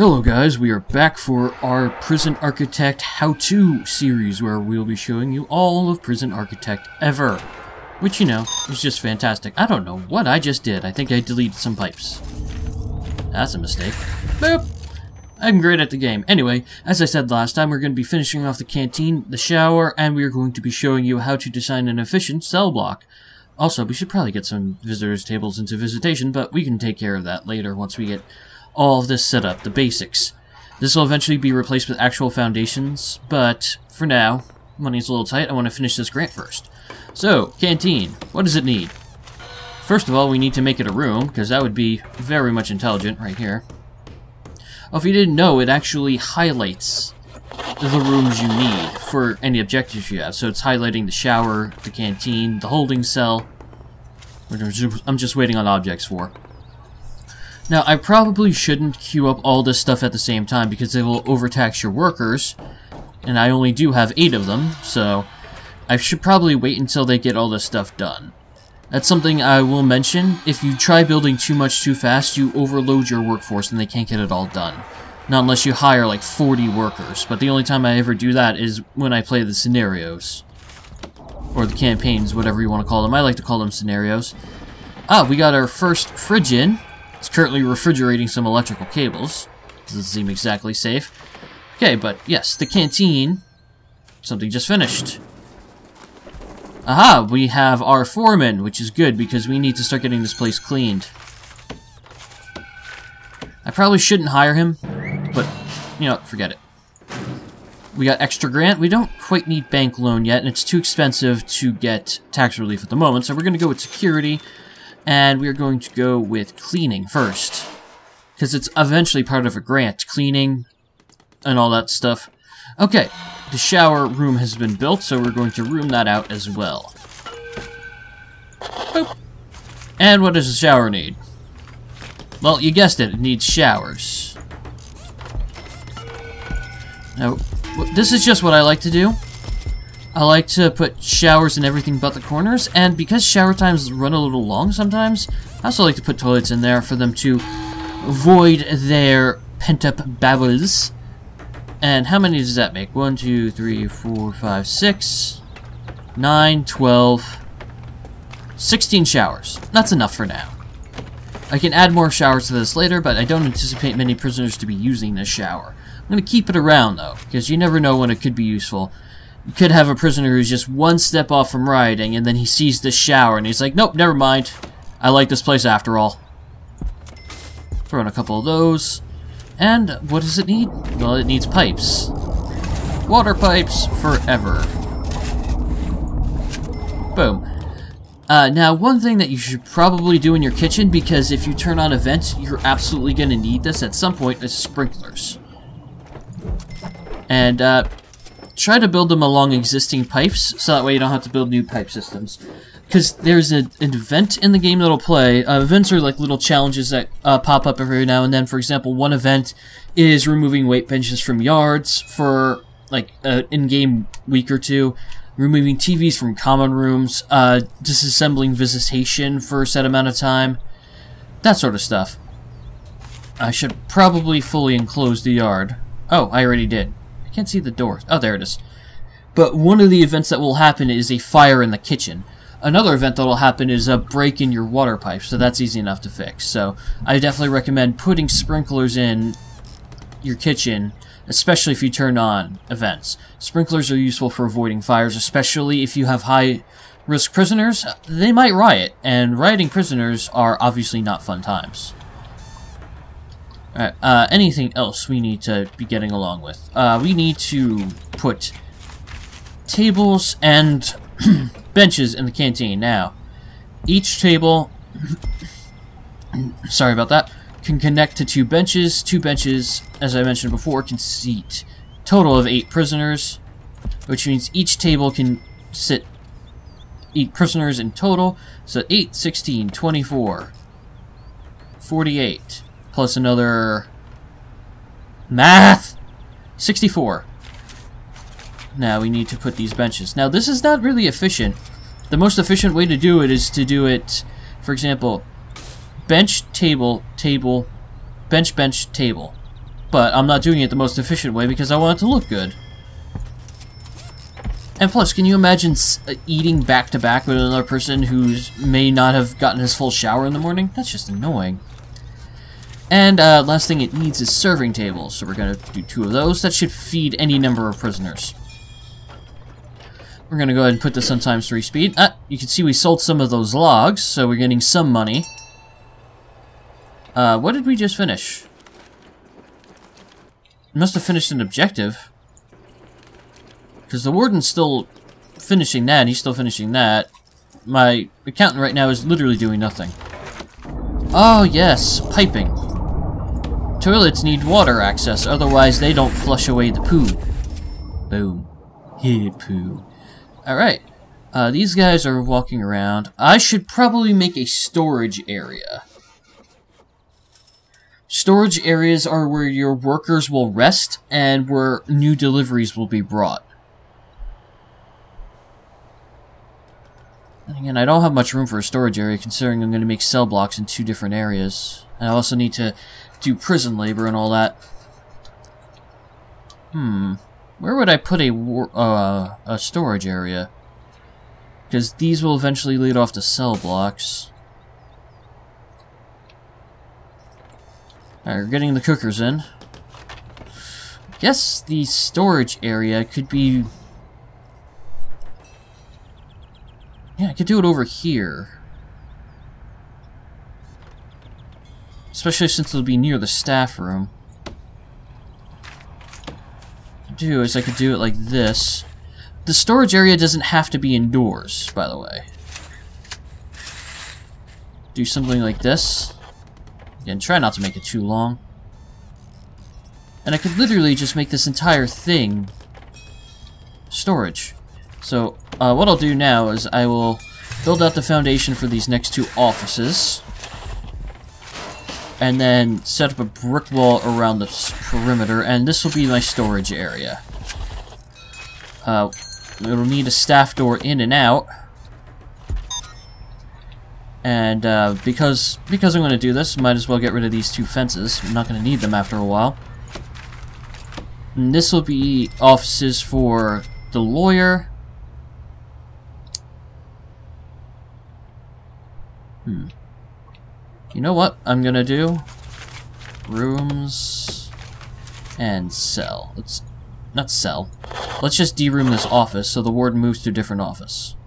Hello guys, we are back for our Prison Architect how-to series where we'll be showing you all of Prison Architect ever. Which, you know, is just fantastic. I don't know what I just did. I think I deleted some pipes. That's a mistake. Boop! I'm great at the game. Anyway, as I said last time, we're going to be finishing off the canteen, the shower, and we're going to be showing you how to design an efficient cell block. Also, we should probably get some visitors' tables into visitation, but we can take care of that later once we get all of this set up, the basics. This will eventually be replaced with actual foundations, but for now, money's a little tight. I want to finish this grant first. So, canteen, what does it need? First of all, we need to make it a room, because that would be very much intelligent right here. Oh, if you didn't know, it actually highlights the rooms you need for any objectives you have. So it's highlighting the shower, the canteen, the holding cell, which I'm just waiting on objects for. Now, I probably shouldn't queue up all this stuff at the same time because they will overtax your workers, and I only do have 8 of them, so I should probably wait until they get all this stuff done. That's something I will mention. If you try building too much too fast, you overload your workforce and they can't get it all done. Not unless you hire like 40 workers, but the only time I ever do that is when I play the scenarios. Or the campaigns, whatever you want to call them. I like to call them scenarios. Ah, we got our first fridge in. It's currently refrigerating some electrical cables. Doesn't seem exactly safe. Okay, but yes, the canteen. Something just finished. Aha, we have our foreman, which is good because we need to start getting this place cleaned. I probably shouldn't hire him, but, you know, forget it. We got extra grant. We don't quite need bank loan yet, and it's too expensive to get tax relief at the moment, so we're going to go with security. And we're going to go with cleaning first. Because it's eventually part of a grant. Cleaning and all that stuff. Okay, the shower room has been built, so we're going to room that out as well. Boop. And what does the shower need? Well, you guessed it, it needs showers. Now, this is just what I like to do. I like to put showers in everything but the corners, and because shower times run a little long sometimes, I also like to put toilets in there for them to void their pent-up bowels. And how many does that make? 1, 2, 3, 4, 5, 6, 9, 12, 16 showers. That's enough for now. I can add more showers to this later, but I don't anticipate many prisoners to be using this shower. I'm going to keep it around, though, because you never know when it could be useful. You could have a prisoner who's just one step off from rioting, and then he sees this shower, and he's like, nope, never mind. I like this place after all. Throw in a couple of those. And what does it need? Well, it needs pipes. Water pipes forever. Boom. Now, one thing that you should probably do in your kitchen, because if you turn on a vent, you're absolutely going to need this at some point, is sprinklers. And, try to build them along existing pipes, so that way you don't have to build new pipe systems. Because there's an event in the game that'll play. Events are like little challenges that pop up every now and then. For example, one event is removing weight benches from yards for like an in-game week or two. Removing TVs from common rooms. Disassembling visitation for a set amount of time. That sort of stuff. I should probably fully enclose the yard. Oh, I already did. Can't see the door. Oh, there it is. But one of the events that will happen is a fire in the kitchen. Another event that will happen is a break in your water pipe, so that's easy enough to fix. So I definitely recommend putting sprinklers in your kitchen, especially if you turn on events. Sprinklers are useful for avoiding fires, especially if you have high-risk prisoners. They might riot, and rioting prisoners are obviously not fun times. Alright, anything else we need to be getting along with? We need to put tables and benches in the canteen. Now, each table, sorry about that, can connect to 2 benches. 2 benches, as I mentioned before, can seat a total of 8 prisoners, which means each table can sit 8 prisoners in total. So 8, 16, 24, 48. Plus another... math! 64. Now we need to put these benches. Now this is not really efficient. The most efficient way to do it is to do it, for example, bench, table, table, bench, bench, table. but I'm not doing it the most efficient way because I want it to look good. And plus, can you imagine eating back-to-back with another person who may not have gotten his full shower in the morning? That's just annoying. And last thing it needs is serving tables, so we're going to do 2 of those. That should feed any number of prisoners. We're going to go ahead and put this on ×3 speed. You can see we sold some of those logs, so we're getting some money. What did we just finish? We must have finished an objective. Because the warden's still finishing that, and he's still finishing that. My accountant right now is literally doing nothing. Oh, yes, piping. Toilets need water access, otherwise they don't flush away the poo. Boom. Hey, poo. Alright. These guys are walking around. I should probably make a storage area. Storage areas are where your workers will rest, and where new deliveries will be brought. And again, I don't have much room for a storage area, considering I'm going to make cell blocks in 2 different areas. And I also need to do prison labor and all that. Where would I put a storage area? Because these will eventually lead off to cell blocks. Alright, we're getting the cookers in. I guess the storage area could be... Yeah, I could do it over here. Especially since it'll be near the staff room. What I could do is I could do it like this. The storage area doesn't have to be indoors, by the way. Do something like this. Again, try not to make it too long. And I could literally just make this entire thing storage. So, what I'll do now is I will build out the foundation for these next 2 offices. And then set up a brick wall around the perimeter, and this will be my storage area. It'll need a staff door in and out. And because I'm going to do this, might as well get rid of these 2 fences. I'm not going to need them after a while. And this will be offices for the lawyer. You know what I'm going to do? Rooms and cell. Not cell. Let's just de-room this office so the warden moves to a different office.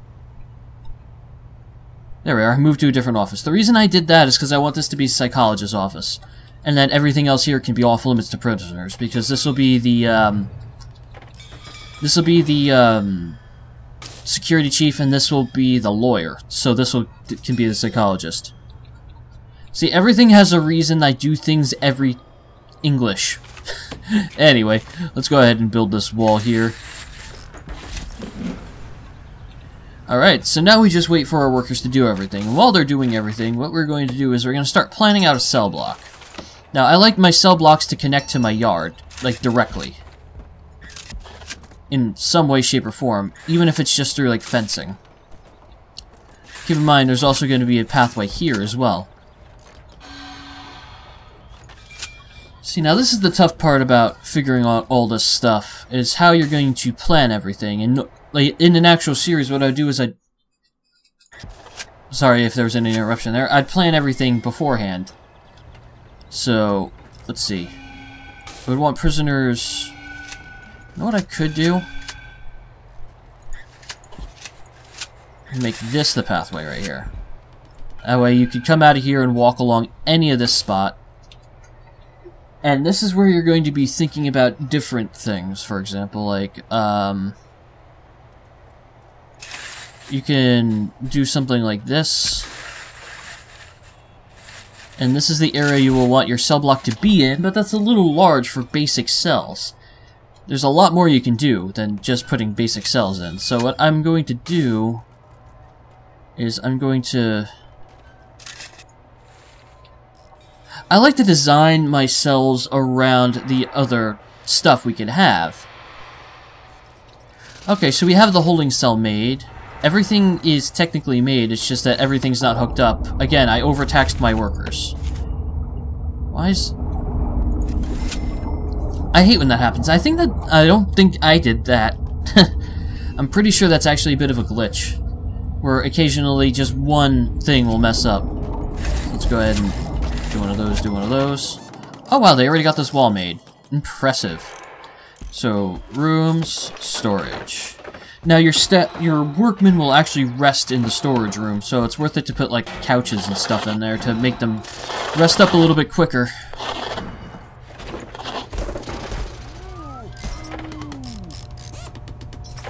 There we are, moved to a different office. The reason I did that is because I want this to be a psychologist's office. And then everything else here can be off limits to prisoners, because this will be the, security chief, and this will be the lawyer. So this can be the psychologist. See, everything has a reason I do things every English. Anyway, let's go ahead and build this wall here. Alright, so now we just wait for our workers to do everything. And while they're doing everything, what we're going to do is we're going to start planning out a cell block. Now, I like my cell blocks to connect to my yard, like, directly. In some way, shape, or form, even if it's just through, like, fencing. Keep in mind, there's also going to be a pathway here as well. See, now this is the tough part about figuring out all this stuff, is how you're going to plan everything. And like, in an actual series, what I'd do is sorry if there was any interruption there. I'd plan everything beforehand. So, let's see. I would want prisoners... You know what I could do? And make this the pathway right here. That way you could come out of here and walk along any of this spot. And this is where you're going to be thinking about different things. For example, like, you can do something like this. And this is the area you will want your cell block to be in, but that's a little large for basic cells. There's a lot more you can do than just putting basic cells in. So what I'm going to do is I'm going to... I like to design my cells around the other stuff we can have. Okay, so we have the holding cell made. Everything is technically made, it's just that everything's not hooked up. Again, I overtaxed my workers. Why is... I hate when that happens. I don't think I did that. I'm pretty sure that's actually a bit of a glitch, where occasionally just one thing will mess up. Let's go ahead and do one of those, do one of those. Oh wow, they already got this wall made. Impressive. So, rooms, storage. Now your workmen will actually rest in the storage room, so it's worth it to put like couches and stuff in there to make them rest up a little bit quicker.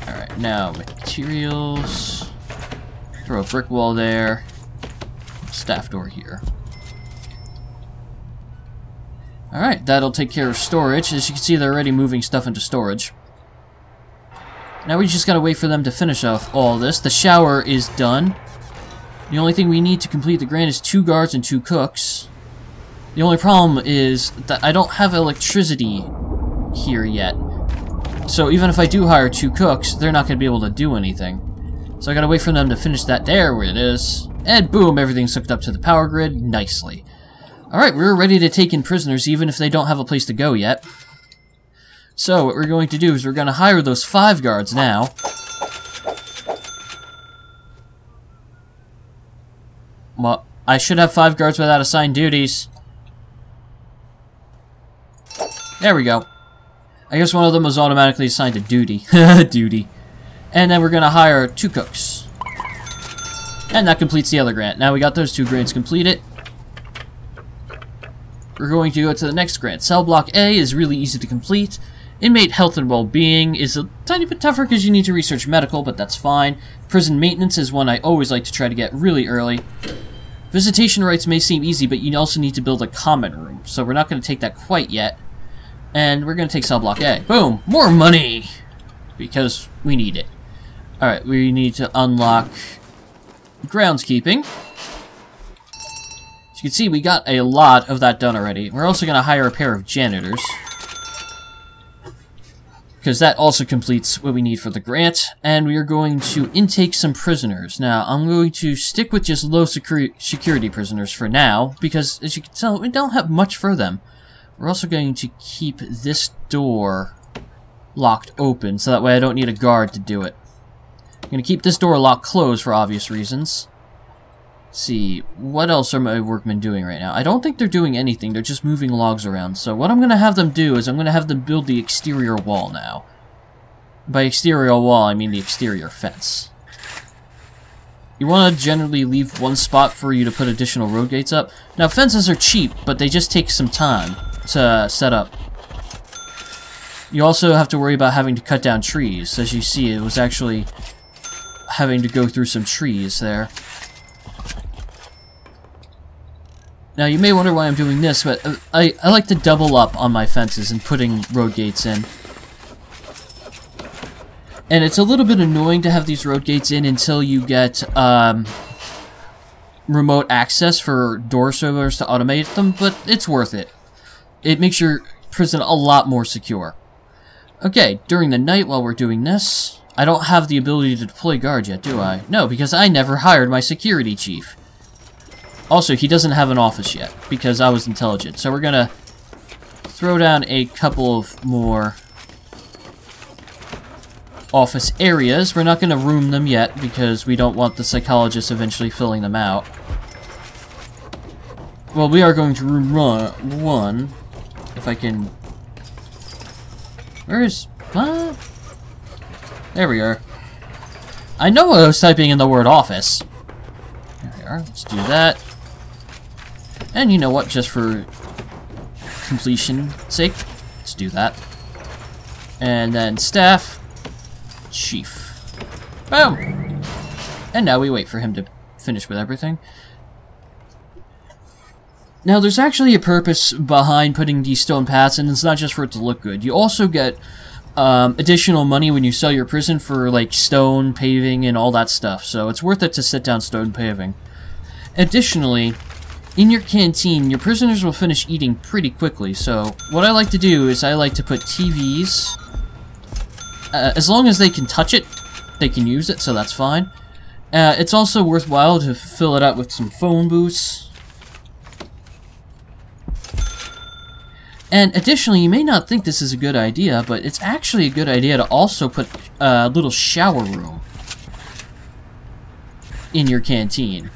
Alright, now materials. Throw a brick wall there. Staff door here. Alright, that'll take care of storage. As you can see, they're already moving stuff into storage. Now we just gotta wait for them to finish off all this. The shower is done. The only thing we need to complete the grant is 2 guards and 2 cooks. The only problem is that I don't have electricity here yet. So even if I do hire 2 cooks, they're not gonna be able to do anything. So I gotta wait for them to finish that. There it is. And boom, everything's hooked up to the power grid nicely. Alright, we're ready to take in prisoners even if they don't have a place to go yet. So, what we're going to do is we're going to hire those 5 guards now. Well, I should have 5 guards without assigned duties. There we go. I guess one of them was automatically assigned to duty. Duty. And then we're going to hire 2 cooks. And that completes the other grant. Now we got those 2 grants completed. We're going to go to the next grant. Cell block A is really easy to complete. Inmate health and well-being is a tiny bit tougher because you need to research medical, but that's fine. Prison maintenance is one I always like to try to get really early. Visitation rights may seem easy, but you also need to build a common room, so we're not going to take that quite yet. And we're going to take cell block A. Boom! More money! Because we need it. Alright, we need to unlock groundskeeping. As you can see, we got a lot of that done already. We're also going to hire a pair of janitors, because that also completes what we need for the grant, and we are going to intake some prisoners. Now, I'm going to stick with just low security prisoners for now, because as you can tell, we don't have much for them. We're also going to keep this door locked open, so that way I don't need a guard to do it. I'm going to keep this door locked closed for obvious reasons. Let's see, what else are my workmen doing right now? I don't think they're doing anything, they're just moving logs around. So what I'm going to have them do is I'm going to have them build the exterior wall now. By exterior wall, I mean the exterior fence. You want to generally leave one spot for you to put additional road gates up. Now, fences are cheap, but they just take some time to set up. You also have to worry about having to cut down trees. As you see, it was actually having to go through some trees there. Now, you may wonder why I'm doing this, but I like to double up on my fences and putting road gates in. And it's a little bit annoying to have these road gates in until you get remote access for door servers to automate them, but it's worth it. It makes your prison a lot more secure. Okay, during the night while we're doing this, I don't have the ability to deploy guards yet, do I? No, because I never hired my security chief. Also, he doesn't have an office yet, because I was intelligent. So we're gonna throw down a couple of more office areas. We're not gonna room them yet, because we don't want the psychologists eventually filling them out. Well, we are going to room one, if I can... Where is... What? There we are. I know I was typing in the word office. There we are. Let's do that. And you know what, just for completion's sake, let's do that. And then staff, chief. Boom! And now we wait for him to finish with everything. Now, there's actually a purpose behind putting these stone paths, and it's not just for it to look good. You also get additional money when you sell your prison for, like, stone paving and all that stuff, so it's worth it to sit down stone paving. Additionally, in your canteen, your prisoners will finish eating pretty quickly, so what I like to do is I like to put TVs. As long as they can touch it, they can use it, so that's fine. It's also worthwhile to fill it up with some phone booths. And additionally, you may not think this is a good idea, but it's actually a good idea to also put a little shower room in your canteen.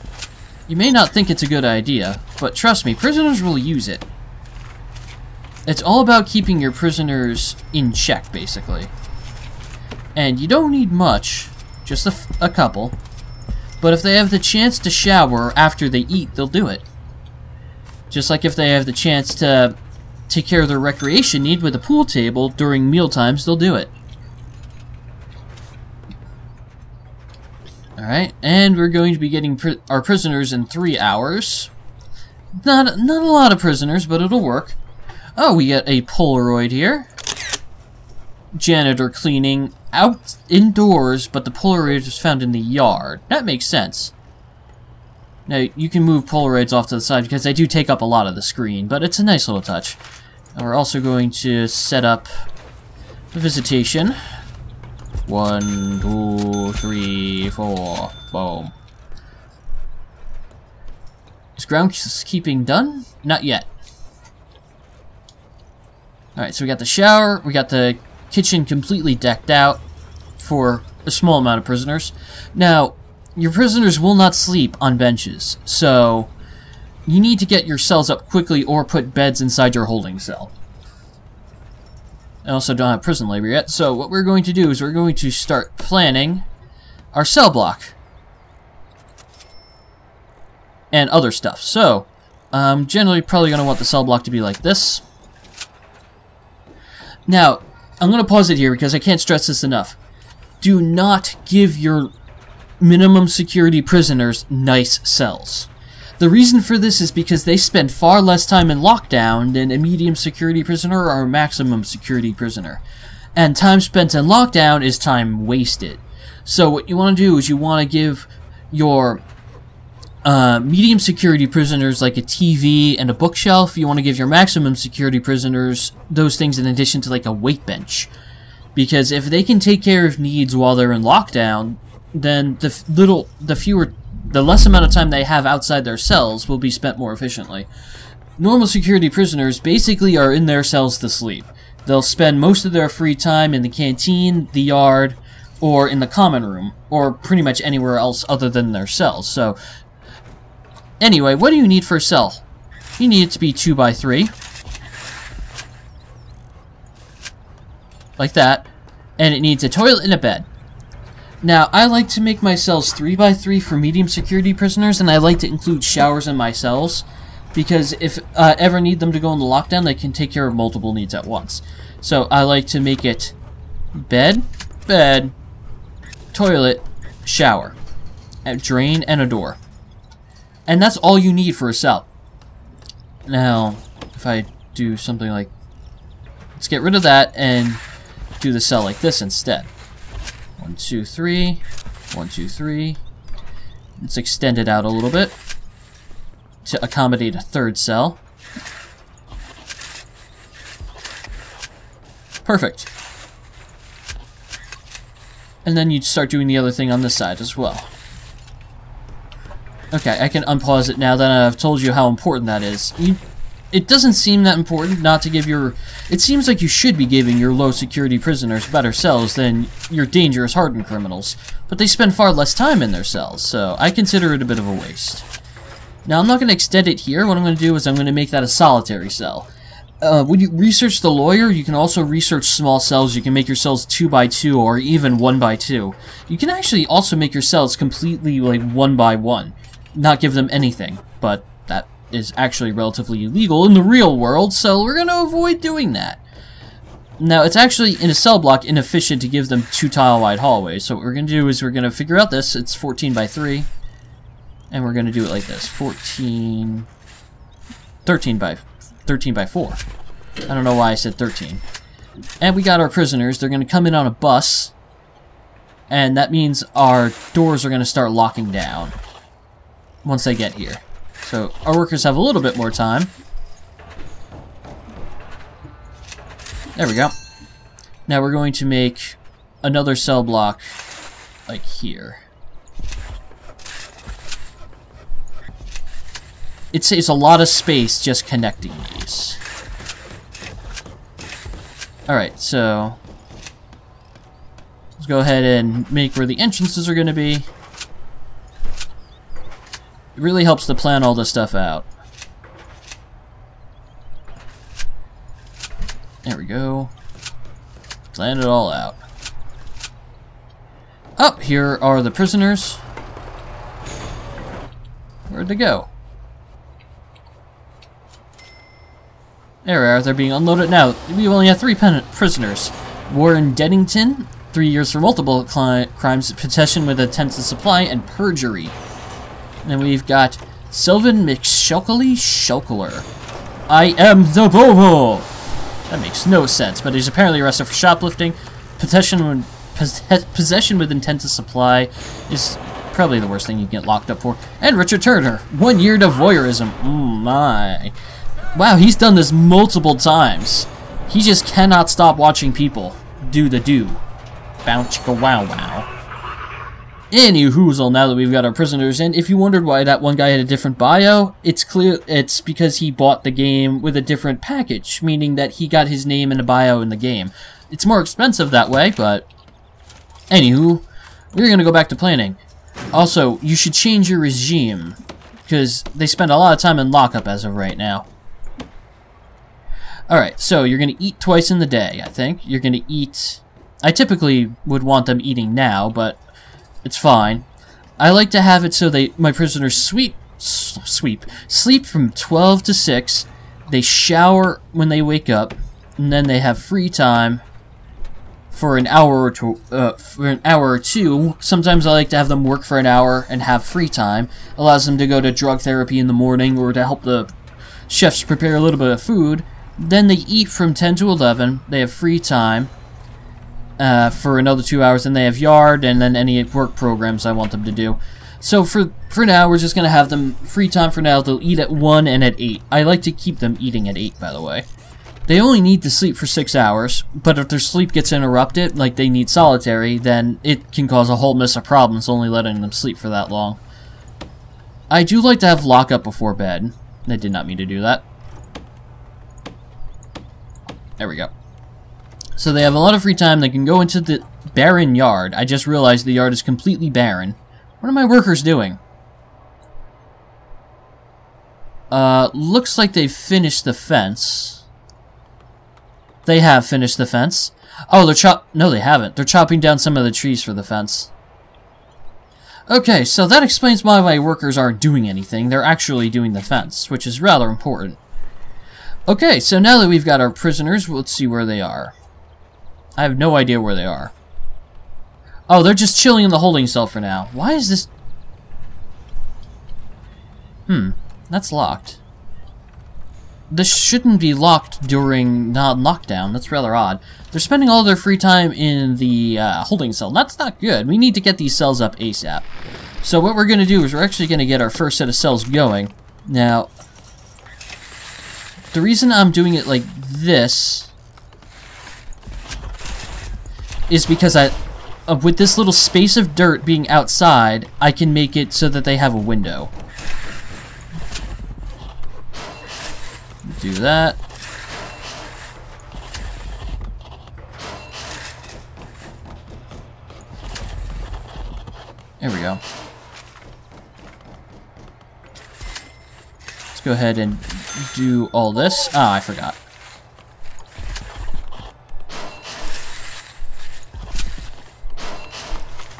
You may not think it's a good idea, but trust me, prisoners will use it. It's all about keeping your prisoners in check, basically. And you don't need much, just a couple. But if they have the chance to shower after they eat, they'll do it. Just like if they have the chance to take care of their recreation need with a pool table during meal times, they'll do it. Alright, and we're going to be getting our prisoners in 3 hours. Not a lot of prisoners, but it'll work. Oh, we get a Polaroid here. Janitor cleaning out indoors, but the Polaroid is found in the yard. That makes sense. Now, you can move Polaroids off to the side because they do take up a lot of the screen, but it's a nice little touch. And we're also going to set up the visitation. 1, 2, 3, 4. Boom. Is groundskeeping done? Not yet. Alright, so we got the shower, we got the kitchen completely decked out for a small amount of prisoners. Now, your prisoners will not sleep on benches, so you need to get your cells up quickly or put beds inside your holding cell. I also don't have prison labor yet, so what we're going to do is we're going to start planning our cell block and other stuff. So, I'm generally probably going to want the cell block to be like this. Now, I'm going to pause it here because I can't stress this enough. Do not give your minimum security prisoners nice cells. The reason for this is because they spend far less time in lockdown than a medium security prisoner or a maximum security prisoner. And time spent in lockdown is time wasted. So what you want to do is you want to give your medium security prisoners like a TV and a bookshelf. You want to give your maximum security prisoners those things in addition to like a weight bench. Because if they can take care of needs while they're in lockdown, then the less amount of time they have outside their cells will be spent more efficiently. Normal security prisoners basically are in their cells to sleep. They'll spend most of their free time in the canteen, the yard, or in the common room, or pretty much anywhere else other than their cells. So, anyway, what do you need for a cell? You need it to be 2 by 3. Like that. And it needs a toilet and a bed. Now, I like to make my cells 3 by 3 for medium security prisoners, and I like to include showers in my cells, because if I ever need them to go into lockdown, they can take care of multiple needs at once. So I like to make it bed, toilet, shower, a drain, and a door. And that's all you need for a cell. Now, if I do something like... Let's get rid of that and do the cell like this instead. 1, 2, 3. 1, 2, 3. Let's extend it out a little bit to accommodate a third cell. Perfect. And then you'd start doing the other thing on this side as well. Okay, I can unpause it now that I've told you how important that is. It doesn't seem that important not to give your... It seems like you should be giving your low-security prisoners better cells than your dangerous hardened criminals, but they spend far less time in their cells, so I consider it a bit of a waste. Now, I'm not going to extend it here. What I'm going to do is I'm going to make that a solitary cell. When you research the lawyer, you can also research small cells. You can make your cells 2 by 2 or even 1 by 2. You can actually also make your cells completely like 1 by 1. Not give them anything, but that is actually relatively illegal in the real world, so we're going to avoid doing that. Now, it's actually, in a cell block, inefficient to give them 2 tile-wide hallways, so what we're going to do is we're going to figure out this. It's 14 by 3, and we're going to do it like this. 13 by 4. I don't know why I said 13. And we got our prisoners. They're going to come in on a bus, and that means our doors are going to start locking down once they get here. So our workers have a little bit more time. There we go. Now we're going to make another cell block like here. It saves a lot of space just connecting these. Alright, so let's go ahead and make where the entrances are going to be. It really helps to plan all this stuff out. There we go. Plan it all out. Oh, here are the prisoners. Where'd they go? There we are. They're being unloaded now. We only have 3 prisoners. Warren Dennington, 3 years for multiple crimes, possession with intent to supply, and perjury. And we've got Sylvan McShulkler. I am the Bobo! That makes no sense, but he's apparently arrested for shoplifting. Possession with intent to supply is probably the worst thing you can get locked up for. And Richard Turner, 1 year to voyeurism. My. Wow, he's done this multiple times. He just cannot stop watching people do the do. Bow chicka wow wow. Anywhoozle, now that we've got our prisoners in, if you wondered why that one guy had a different bio, it's clear it's because he bought the game with a different package, meaning that he got his name and a bio in the game. It's more expensive that way, but anywho, we're gonna go back to planning. Also, you should change your regime, because they spend a lot of time in lockup as of right now. Alright, so you're gonna eat twice in the day, I think. You're gonna eat... I typically would want them eating now, but it's fine. I like to have it so my prisoners sleep from 12 to 6. They shower when they wake up, and then they have free time for an hour or two. Sometimes I like to have them work for an hour and have free time. Allows them to go to drug therapy in the morning or to help the chefs prepare a little bit of food. Then they eat from 10 to 11. They have free time for another 2 hours, and they have yard and then any work programs I want them to do. So for now, we're just going to have them free time for now. They'll eat at 1 and at 8. I like to keep them eating at 8, by the way. They only need to sleep for 6 hours, but if their sleep gets interrupted, like they need solitary, then it can cause a whole mess of problems only letting them sleep for that long. I do like to have lockup before bed. I did not mean to do that. There we go. So they have a lot of free time. They can go into the barren yard. I just realized the yard is completely barren. What are my workers doing? Looks like they've finished the fence. They have finished the fence. Oh, no, they haven't. They're chopping down some of the trees for the fence. Okay, so that explains why my workers aren't doing anything. They're actually doing the fence, which is rather important. Okay, so now that we've got our prisoners, let's see where they are. I have no idea where they are. Oh, they're just chilling in the holding cell for now. Why is this... that's locked. This shouldn't be locked during non-lockdown. That's rather odd. They're spending all their free time in the holding cell. That's not good. We need to get these cells up ASAP. So what we're going to do is we're actually going to get our first set of cells going. Now, the reason I'm doing it like this is because with this little space of dirt being outside, I can make it so that they have a window. Do that. There we go. Let's go ahead and do all this. Ah, I forgot.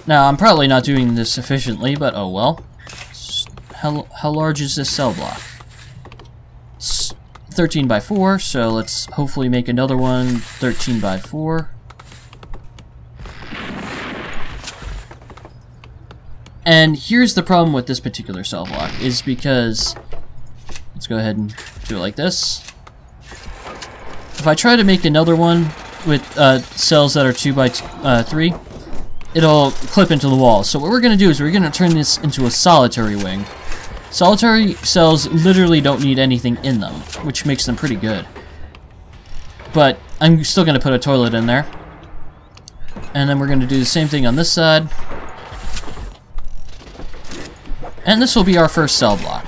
Now, I'm probably not doing this efficiently, but oh well. How large is this cell block? It's 13 by 4, so let's hopefully make another one 13 by 4. And here's the problem with this particular cell block, is because... Let's go ahead and do it like this. If I try to make another one with cells that are 2 by 3, it'll clip into the wall. So what we're going to do is we're going to turn this into a solitary wing. Solitary cells literally don't need anything in them, which makes them pretty good. But I'm still going to put a toilet in there. And then we're going to do the same thing on this side. And this will be our first cell block.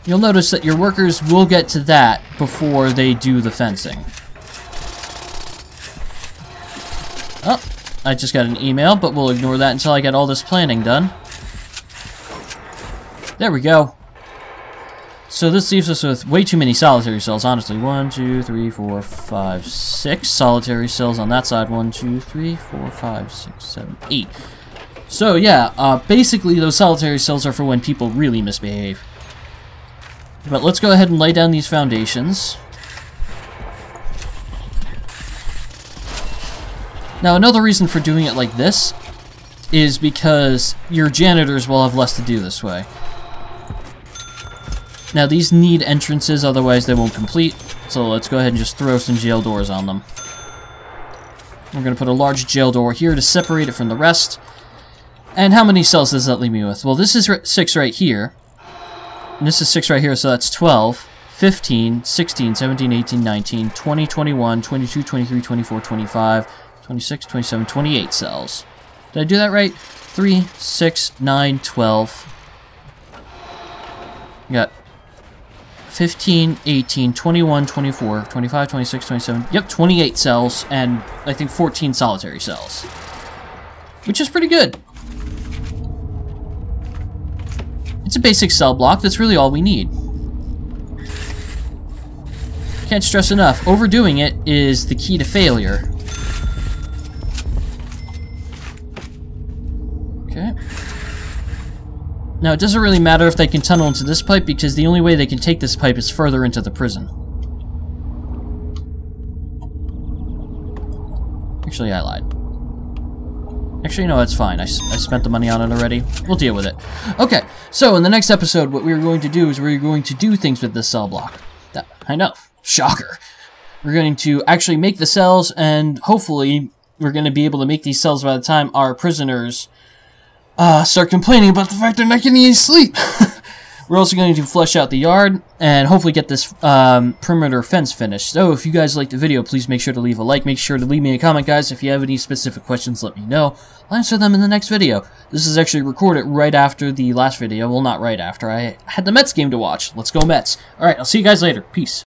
you'll notice that your workers will get to that before they do the fencing. Oh, I just got an email, but we'll ignore that until I get all this planning done. There we go. So this leaves us with way too many solitary cells, honestly. 1, 2, 3, 4, 5, 6 solitary cells on that side. 1, 2, 3, 4, 5, 6, 7, 8. So yeah, basically those solitary cells are for when people really misbehave. But let's go ahead and lay down these foundations. Now another reason for doing it like this is because your janitors will have less to do this way. Now these need entrances, otherwise they won't complete, so let's go ahead and just throw some jail doors on them. We're going to put a large jail door here to separate it from the rest. And how many cells does that leave me with? Well, this is 6 right here. And this is 6 right here, so that's 12, 15, 16, 17, 18, 19, 20, 21, 22, 23, 24, 25, 26, 27, 28 cells. Did I do that right? 3, 6, 9, 12. You got 15, 18, 21, 24, 25, 26, 27. Yep, 28 cells, and I think 14 solitary cells. Which is pretty good. It's a basic cell block, that's really all we need. Can't stress enough, overdoing it is the key to failure. Okay. Now, it doesn't really matter if they can tunnel into this pipe, because the only way they can take this pipe is further into the prison. Actually, I lied. Actually, no, that's fine. I spent the money on it already. We'll deal with it. Okay, so in the next episode, what we're going to do is we're going to do things with this cell block. I know. Shocker. We're going to actually make the cells, and hopefully we're going to be able to make these cells by the time our prisoners start complaining about the fact they're not getting any sleep. We're also going to flush out the yard and hopefully get this perimeter fence finished. So if you guys liked the video, please make sure to leave a like. Make sure to leave me a comment, guys. If you have any specific questions, let me know. I'll answer them in the next video. This is actually recorded right after the last video. Well, not right after. I had the Mets game to watch. Let's go Mets. Alright, I'll see you guys later. Peace.